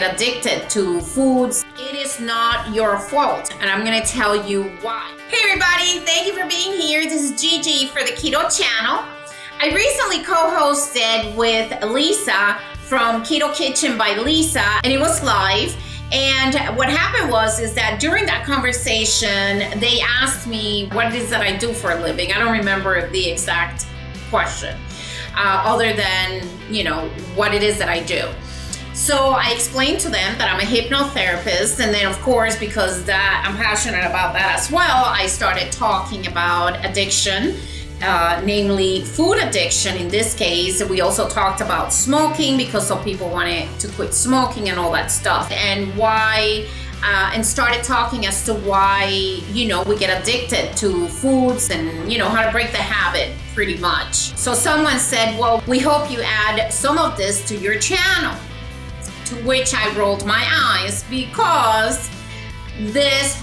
get addicted to foods, it is not your fault. And I'm gonna tell you why. Hey everybody, thank you for being here. This is Gigi for the Keto channel. I recently co-hosted with Lisa from Keto Kitchen by Lisa, and it was live. And what happened is that during that conversation, they asked me what it is that I do for a living. I don't remember the exact question, other than, what it is that I do. So I explained to them that I'm a hypnotherapist. And then of course, because that I'm passionate about that as well, I started talking about addiction. Namely food addiction. In this case, we also talked about smoking because some people wanted to quit smoking and all that stuff, and why, and started talking as to why, we get addicted to foods and, how to break the habit pretty much. So someone said, well, we hope you add some of this to your channel, to which I rolled my eyes because this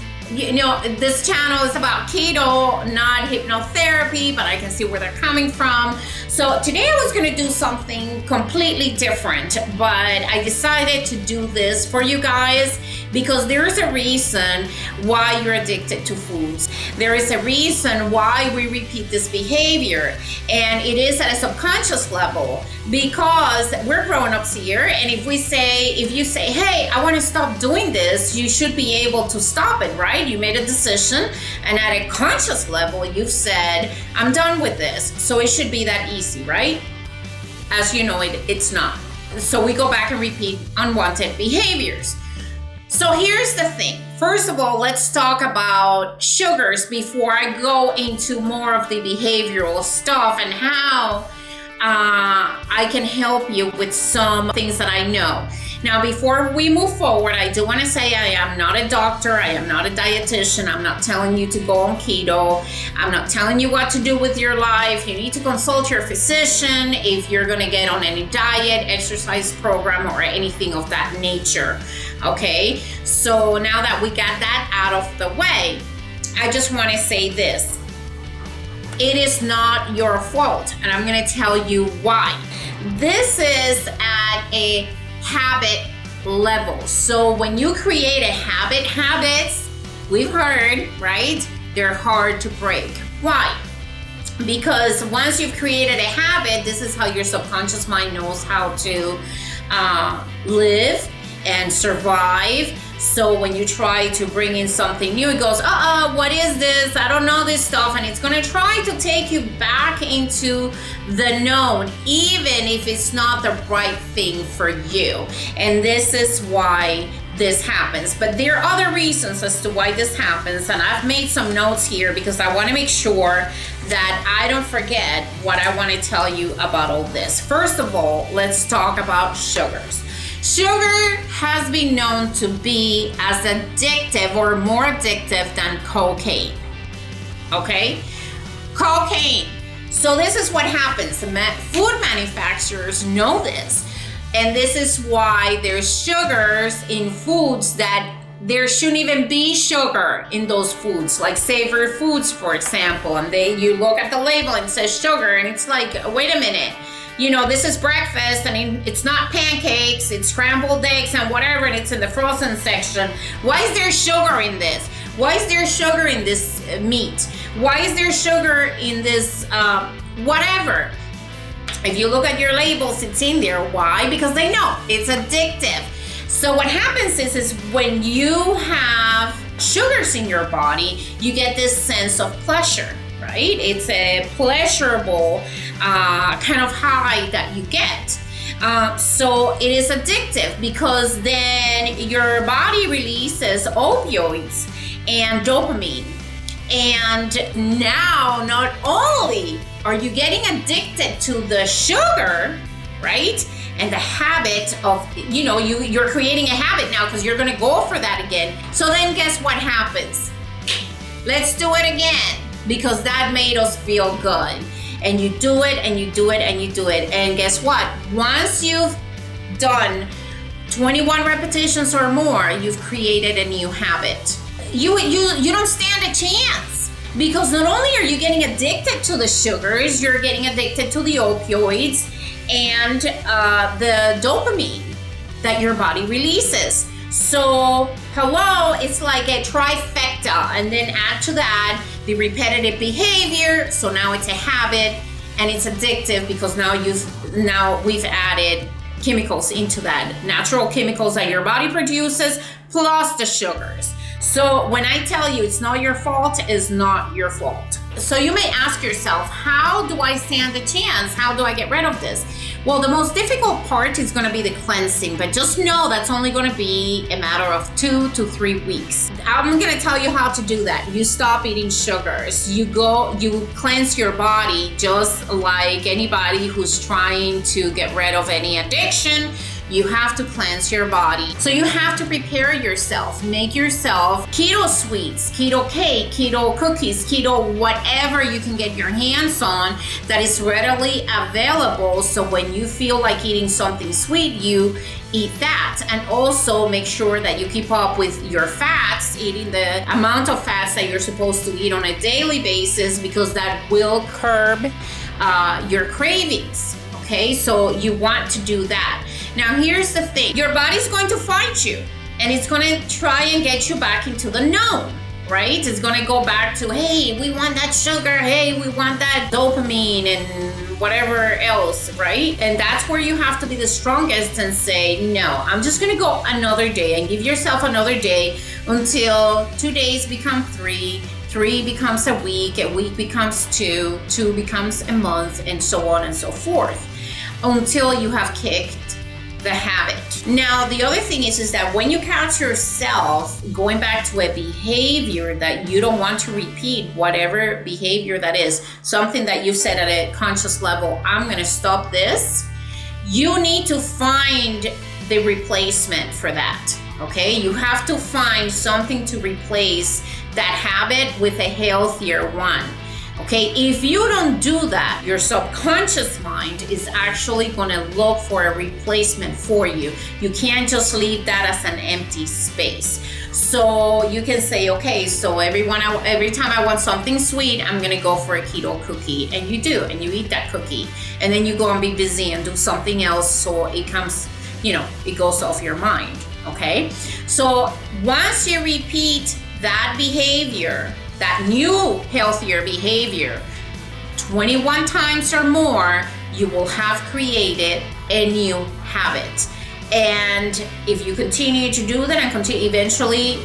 channel is about keto, not hypnotherapy, but I can see where they're coming from. So today I was gonna do something completely different, but I decided to do this for you guys because there is a reason why you're addicted to foods. There is a reason why we repeat this behavior, and it is at a subconscious level because we're grown-ups here, and if you say, hey, I want to stop doing this, you should be able to stop it, right? You made a decision, and at a conscious level, you've said, I'm done with this. So it should be that easy, right? As you know, it's not. So we go back and repeat unwanted behaviors. So here's the thing. First of all, let's talk about sugars before I go into more of the behavioral stuff and how I can help you with some things that I know. Now, before we move forward, I do want to say I am not a doctor. I am not a dietitian. I'm not telling you to go on keto. I'm not telling you what to do with your life. You need to consult your physician if you're going to get on any diet, exercise program, or anything of that nature. Okay? So now that we got that out of the way, I just want to say this. It is not your fault, and I'm going to tell you why. This is at a habit level. So when you create a habits, we've heard, right? They're hard to break. Why? Because once you've created a habit, this is how your subconscious mind knows how to live and survive. So when you try to bring in something new, it goes, what is this? I don't know this stuff. And it's going to try to take you back into the known, even if it's not the right thing for you. And this is why this happens. But there are other reasons as to why this happens. And I've made some notes here because I want to make sure that I don't forget what I want to tell you about all this. First of all, let's talk about sugars. Sugar has been known to be as addictive or more addictive than cocaine. Okay? Cocaine. So this is what happens. Food manufacturers know this. And this is why there's sugars in foods that there shouldn't even be sugar in those foods, like savory foods, for example. And you look at the label and it says sugar, and it's like, wait a minute. This is breakfast, and it's not pancakes, it's scrambled eggs and whatever, and it's in the frozen section. Why is there sugar in this? Why is there sugar in this meat? Why is there sugar in this whatever? If you look at your labels, it's in there. Why? Because they know it's addictive. So what happens is when you have sugars in your body, you get this sense of pleasure. Right? It's a pleasurable kind of high that you get. So it is addictive because then your body releases opioids and dopamine. And now not only are you getting addicted to the sugar, right? And the habit of, you're creating a habit now because you're going to go for that again. So then guess what happens? Let's do it again. Because that made us feel good. And you do it, and you do it, and you do it. And guess what? Once you've done 21 repetitions or more, you've created a new habit. You don't stand a chance. Because not only are you getting addicted to the sugars, you're getting addicted to the opioids and the dopamine. that your body releases. So, hello, it's like a trifecta, and then add to that the repetitive behavior. So now it's a habit, and it's addictive because now we've added chemicals into that, natural chemicals that your body produces, plus the sugars. So when I tell you it's not your fault, it's not your fault. So you may ask yourself, how do I stand a chance? How do I get rid of this? Well, the most difficult part is going to be the cleansing, but just know that's only going to be a matter of 2 to 3 weeks. I'm going to tell you how to do that. You stop eating sugars. You cleanse your body just like anybody who's trying to get rid of any addiction. You have to cleanse your body. So you have to prepare yourself. Make yourself keto sweets, keto cake, keto cookies, keto whatever you can get your hands on that is readily available. So when you feel like eating something sweet, you eat that. And also make sure that you keep up with your fats, eating the amount of fats that you're supposed to eat on a daily basis, because that will curb your cravings. Okay, so you want to do that. Now, here's the thing. Your body's going to fight you, and it's going to try and get you back into the known, right? It's going to go back to, hey, we want that sugar. Hey, we want that dopamine and whatever else, right? And that's where you have to be the strongest and say, no, I'm just going to go another day, and give yourself another day until 2 days become 3. 3 becomes a week becomes 2 becomes a month, and so on and so forth, until you have kicked the habit. Now, the other thing is that when you catch yourself going back to a behavior that you don't want to repeat, whatever behavior that is, something that you said at a conscious level, I'm going to stop this, you need to find the replacement for that. Okay, you have to find something to replace that habit with a healthier one. Okay, if you don't do that, your subconscious mind is actually going to look for a replacement for you. You can't just leave that as an empty space. So you can say, okay, so every time I want something sweet, I'm going to go for a keto cookie. And you do, and you eat that cookie. And then you go and be busy and do something else, so it comes, it goes off your mind. Okay, so once you repeat that behavior, that new healthier behavior 21 times or more, you will have created a new habit. And if you continue to do that and eventually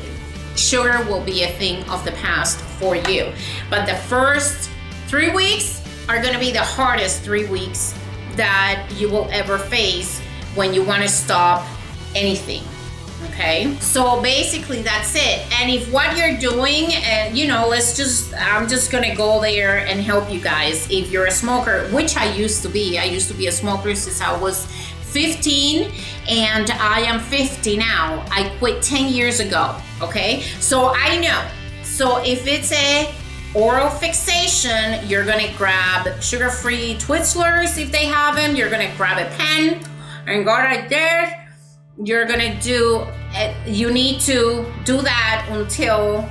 sugar will be a thing of the past for you. But the first 3 weeks are going to be the hardest 3 weeks that you will ever face when you want to stop anything. Okay, so basically that's it. And if what you're doing, and I'm just gonna go there and help you guys. If you're a smoker, which I used to be a smoker since I was 15, and I am 50 now. I quit 10 years ago. Okay, so I know. So if it's a oral fixation, you're gonna grab sugar-free Twizzlers if they have them. You're gonna grab a pen and go right there. You're gonna you need to do that until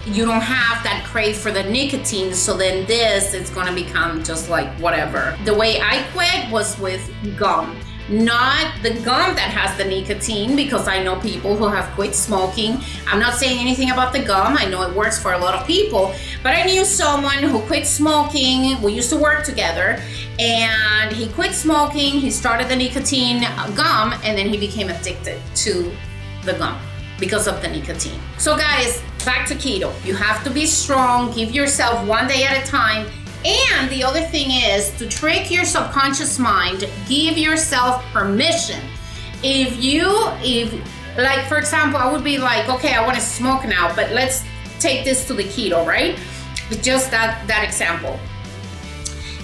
you don't have that crave for the nicotine. So then this is gonna become just like whatever. The way I quit was with gum. Not the gum that has the nicotine, because I know people who have quit smoking. I'm not saying anything about the gum. I know it works for a lot of people, but I knew someone who quit smoking. We used to work together, and he quit smoking. He started the nicotine gum, and then he became addicted to the gum because of the nicotine. So guys, back to keto. You have to be strong. Give yourself 1 day at a time. And the other thing is to trick your subconscious mind, give yourself permission. If like, for example, I would be like, okay, I want to smoke now, but let's take this to the keto, right? Just that example,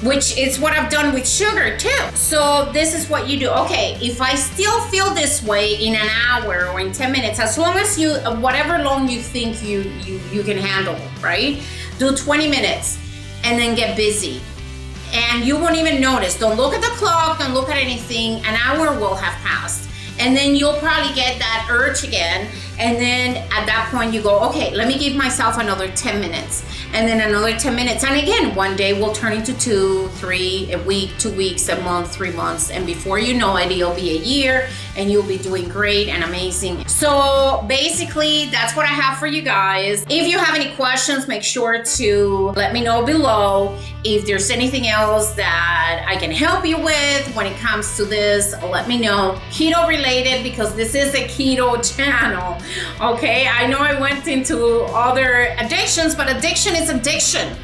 which is what I've done with sugar too. So this is what you do. Okay, if I still feel this way in an hour or in 10 minutes, as long as you, whatever long you think you can handle, right? Do 20 minutes. And then get busy. And you won't even notice. Don't look at the clock, don't look at anything. An hour will have passed. And then you'll probably get that urge again. And then at that point you go, okay, let me give myself another 10 minutes. And then another 10 minutes. And again, one day will turn into 2, 3, a week, 2 weeks, a month, 3 months. And before you know it, it'll be a year and you'll be doing great and amazing. So basically, that's what I have for you guys. If you have any questions, make sure to let me know below. If there's anything else that I can help you with when it comes to this, let me know. Keto related, because this is a keto channel. Okay, I know I went into other addictions, but addiction is addiction.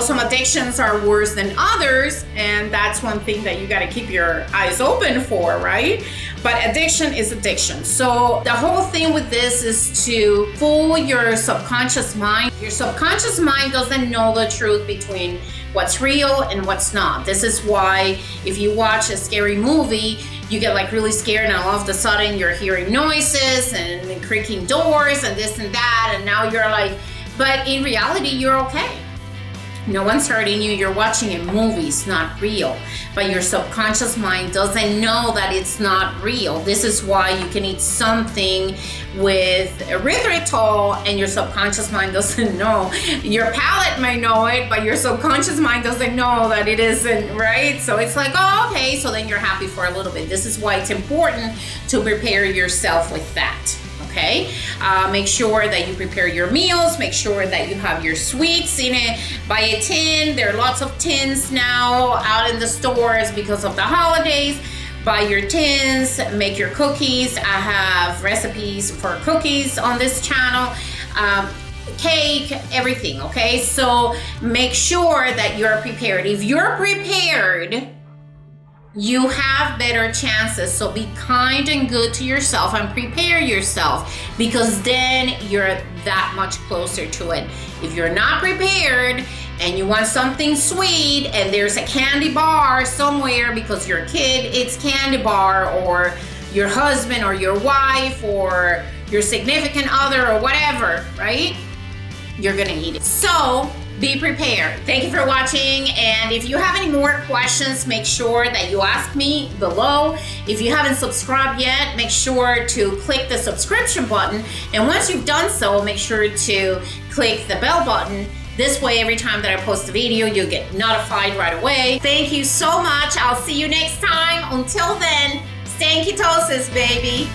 Some addictions are worse than others, and that's one thing that you got to keep your eyes open for, right? But addiction is addiction. So the whole thing with this is to fool your subconscious mind. Your subconscious mind doesn't know the truth between what's real and what's not. This is why if you watch a scary movie, you get like really scared, and all of a sudden you're hearing noises and creaking doors and this and that, and now you're like, but in reality, you're okay. No one's hurting you. You're watching a movie. It's not real. But your subconscious mind doesn't know that it's not real. This is why you can eat something with erythritol and your subconscious mind doesn't know. Your palate may know it, but your subconscious mind doesn't know that it isn't, right? So it's like, oh, okay. So then you're happy for a little bit. This is why it's important to prepare yourself with that. Okay, make sure that you prepare your meals. Make sure that you have your sweets in it. Buy a tin. There are lots of tins now out in the stores because of the holidays. Buy your tins. Make your cookies. I have recipes for cookies on this channel. Cake, everything. Okay, so make sure that you're prepared. If you're prepared, you have better chances. So be kind and good to yourself and prepare yourself, because then you're that much closer to it. If you're not prepared and you want something sweet and there's a candy bar somewhere because your kid eats candy bar, or your husband or your wife or your significant other or whatever, right? You're gonna eat it. So be prepared. Thank you for watching, and if you have any more questions, make sure that you ask me below. If you haven't subscribed yet, make sure to click the subscription button, and once you've done so, make sure to click the bell button. This way, every time that I post a video, you'll get notified right away. Thank you so much. I'll see you next time. Until then, stay in ketosis, baby.